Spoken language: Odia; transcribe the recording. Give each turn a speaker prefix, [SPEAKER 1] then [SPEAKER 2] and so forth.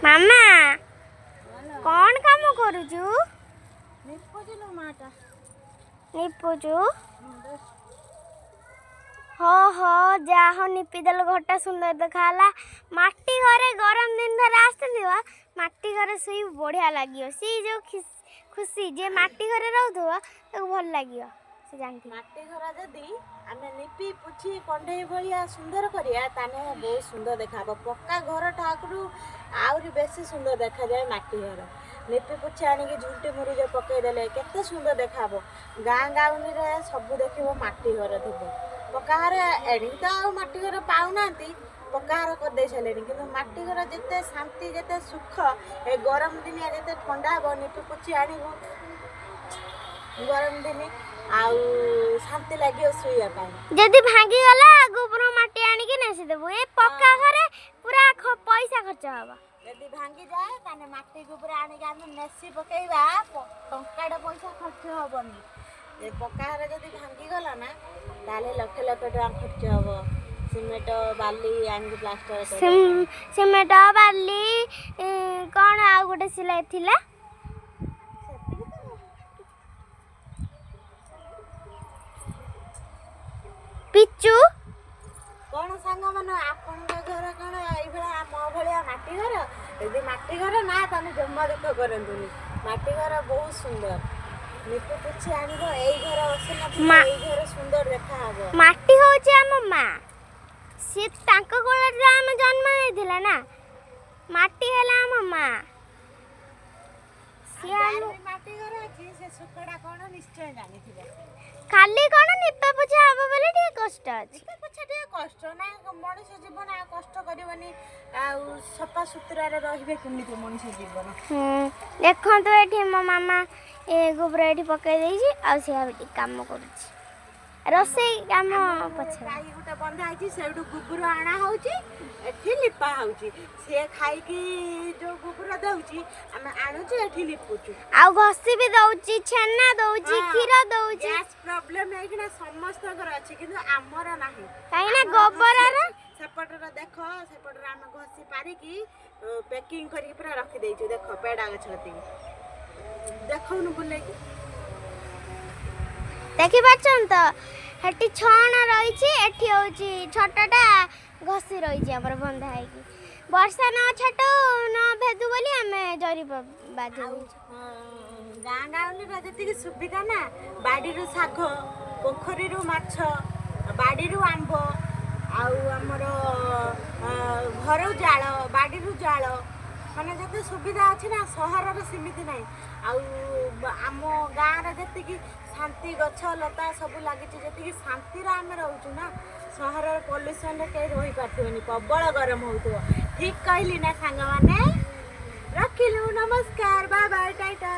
[SPEAKER 1] ମାମା କଣ କାମ କରୁଛୁ? ନିପୁଛୁ ହଁ ହଁ ଯାହା ନିପିଦେଲ ଘରଟା ସୁନ୍ଦର ଦେଖାହେଲା। ମାଟି ଘରେ ଗରମ ଦିନ ଧର ଆସିଥିବ ମାଟି ଘରେ ଶୋଇ ବଢ଼ିଆ ଲାଗିବ। ସେ ଯେଉଁ ଖୁସି ଯେ ମାଟି ଘରେ ରହୁଥିବ ତାକୁ ଭଲ ଲାଗିବ। ସେ ଜାଣିଥିବ
[SPEAKER 2] ମାଟି ଘର ଯଦି ଆମେ ନିପି ପୁଛି କଣ୍ଢେଇ ଭଳିଆ ସୁନ୍ଦର କରିବା ତାହେଲେ ବହୁତ ସୁନ୍ଦର ଦେଖାହେବ। ପକ୍କା ଘର ଠାକୁରୁ ଆହୁରି ବେଶୀ ସୁନ୍ଦର ଦେଖାଯାଏ ମାଟି ଘର। ନିପି ପୁଛି ଆଣିକି ଝୁଣ୍ଟି ମୁରୁଜ ପକେଇଦେଲେ କେତେ ସୁନ୍ଦର ଦେଖାହେବ। ଗାଁ ଗାଉଁଲିରେ ସବୁ ଦେଖିବ ମାଟି ଘର ଥିବ। ପକ୍କା ଘର ଏଣିକି ତ ଆଉ ମାଟି ଘର ପାଉନାହାନ୍ତି, ପକ୍କା ଘର କରିଦେଇ ସାରିଲେଣି। କିନ୍ତୁ ମାଟି ଘର ଯେତେ ଶାନ୍ତି ଯେତେ ସୁଖ, ଏ ଗରମ ଦିନିଆ ଯେତେ ଥଣ୍ଡା ହେବ ନିପି ପୁଛି ଆଣିବୁ ଗରମ ଦିନ ଆଉ ଶାନ୍ତି ଲାଗିବ ଶୋଇବା ପାଇଁ।
[SPEAKER 1] ଯଦି ଭାଙ୍ଗିଗଲା ଗୋବର ମାଟି ଆଣିକି ନେସିଦେବୁ। ଏ ପକ୍କା ଘରେ ପୁରା ପଇସା ଖର୍ଚ୍ଚ ହବ।
[SPEAKER 2] ଯଦି ଭାଙ୍ଗିଯାଏ ତାହେଲେ ମାଟି ଗୋବର ଆଣିକି ଆମେ ନେସି ପକେଇବା, ଟଙ୍କାଟେ ପଇସା ଖର୍ଚ୍ଚ ହବନି। ଏ ପକ୍କା ଘର ଯଦି ଭାଙ୍ଗିଗଲା ନା ତାହେଲେ ଲକ୍ଷ ଲକ୍ଷ ଟଙ୍କା ଖର୍ଚ୍ଚ ହବ। ସିମେଣ୍ଟ ବାଲି ଆଣିକି ପ୍ଲାଷ୍ଟର
[SPEAKER 1] ସିମେଣ୍ଟ ବାଲି କ'ଣ ଆଉ ଗୋଟେ ସିଲେଇ ଥିଲା ପିଚୁ
[SPEAKER 2] କ'ଣ ସାଙ୍ଗମାନେ ଆପଣଙ୍କ ଘର କ'ଣ ଏଇଭଳିଆ ମୋ ଭଳିଆ ମାଟି ଘର? ଯଦି ମାଟି ଘର ନା ତାହେଲେ ଜମା ଦୁଃଖ କରନ୍ତୁନି। ମାଟି ଘର ବହୁତ ସୁନ୍ଦର। ନିପି ପୁଛି ଆଣିବ ଏଇ ଘର ଅସନା ଏଇ ଘର ସୁନ୍ଦର ଦେଖାହବ।
[SPEAKER 1] ମାଟି ହଉଛି ଆମ ମା। ସିଏ ତାଙ୍କ କୋଳରେ ଆମେ ଜନ୍ମ ନେଇଥିଲା ନା। ମାଟି ହେଲା ଆମ ମା।
[SPEAKER 2] ମାଟି ଘର ଅଛି ସେ ସୁଖଟା କ'ଣ ନିଶ୍ଚୟ ଜାଣିଥିବ।
[SPEAKER 1] ଖାଲି କ'ଣ ନିପା ପୋଛା ହବ ବୋଲି ଟିକେ କଷ୍ଟ ଅଛି।
[SPEAKER 2] ନିପା ପୋଛା ଟିକେ କଷ୍ଟ ନା, ମଣିଷ ଜୀବନ ଆଉ କଷ୍ଟ କରିବନି ଆଉ ସଫା ସୁତୁରାରେ ରହିବେ କେମିତି ମଣିଷ ଜୀବନ।
[SPEAKER 1] ଦେଖନ୍ତୁ ଏଠି ମୋ ମାମା ଏ ଗୋବର ଏଠି ପକେଇ ଦେଇଛି ଆଉ ସେ ଏଠି କାମ କରୁଛି। ରୋଷେଇ କାମ ପଛରେ
[SPEAKER 2] ଗାଈ ଗୋଟେ ବନ୍ଧା ହେଇଛି, ସେଇଠୁ ଗୋବର ଆଣା ହଉଛି, ଏଠି ଲିପା ହଉଛି। ସିଏ ଖାଇକି ଯୋଉ ଗୋବର ଦଉଛି ଆମେ ଆଣୁଛୁ ଏଠି ଲିପୁଛୁ।
[SPEAKER 1] ଆଉ ଘଷି ବି ଦଉଛି, ଛେନା ଦଉଛି, କ୍ଷୀର ଦଉଛି।
[SPEAKER 2] ଗ୍ୟାସ୍ ପ୍ରୋବ୍ଲେମ ହେଇକିନା ସମସ୍ତଙ୍କର ଅଛି କିନ୍ତୁ ଆମର ନାହିଁ।
[SPEAKER 1] କାହିଁକି ନା ଗୋବରର
[SPEAKER 2] ସେପଟରେ ଦେଖ, ସେପଟରେ ଆମେ ଘଷି ପାରିକି ପ୍ୟାକିଂ କରିକି ପୁରା ରଖିଦେଇଛୁ। ଦେଖ ପେଡା ଗଛ କତିକି ଦେଖଉନୁ ବୁଲେଇକି
[SPEAKER 1] ଦେଖିପାରୁଛନ୍ତି ତ? ସେଠି ଛଣ ରହିଛି, ଏଠି ହଉଛି ଛୋଟଟା ଘଷି ରହିଛି ଆମର ବନ୍ଧା ହେଇକି। ବର୍ଷା ନ ଛାଟୁ ନ ଭେଦୁ ବୋଲି ଆମେ ଜରି ବାନ୍ଧୁ।
[SPEAKER 2] ଗାଁ ଗାଉଁଲିର ଯେତିକି ସୁବିଧା ନା, ବାଡ଼ିରୁ ଶାଗ, ପୋଖରୀରୁ ମାଛ, ବାଡ଼ିରୁ ଆମ୍ବ, ଆଉ ଆମର ଘରୁ ଜାଳ, ବାଡ଼ିରୁ ଜାଳ, ମାନେ ଯେତେ ସୁବିଧା ଅଛି ନା ସହରରେ ସେମିତି ନାହିଁ। ଆଉ ଆମ ଗାଁରେ ଯେତିକି ଶାନ୍ତି ଗଛ ଲତା ସବୁ ଲାଗିଛି, ଯେତିକି ଶାନ୍ତିରେ ଆମେ ରହୁଛୁ ନା, ସହରର ପଲ୍ୟୁସନରେ କେହି ରହିପାରୁଥିବେନି, ପ୍ରବଳ ଗରମ ହେଉଥିବ। ଠିକ୍ କହିଲି ନା ସାଙ୍ଗମାନେ? ରଖିଲୁ, ନମସ୍କାର, ବାଏ ବାଏ, ଟାଟା।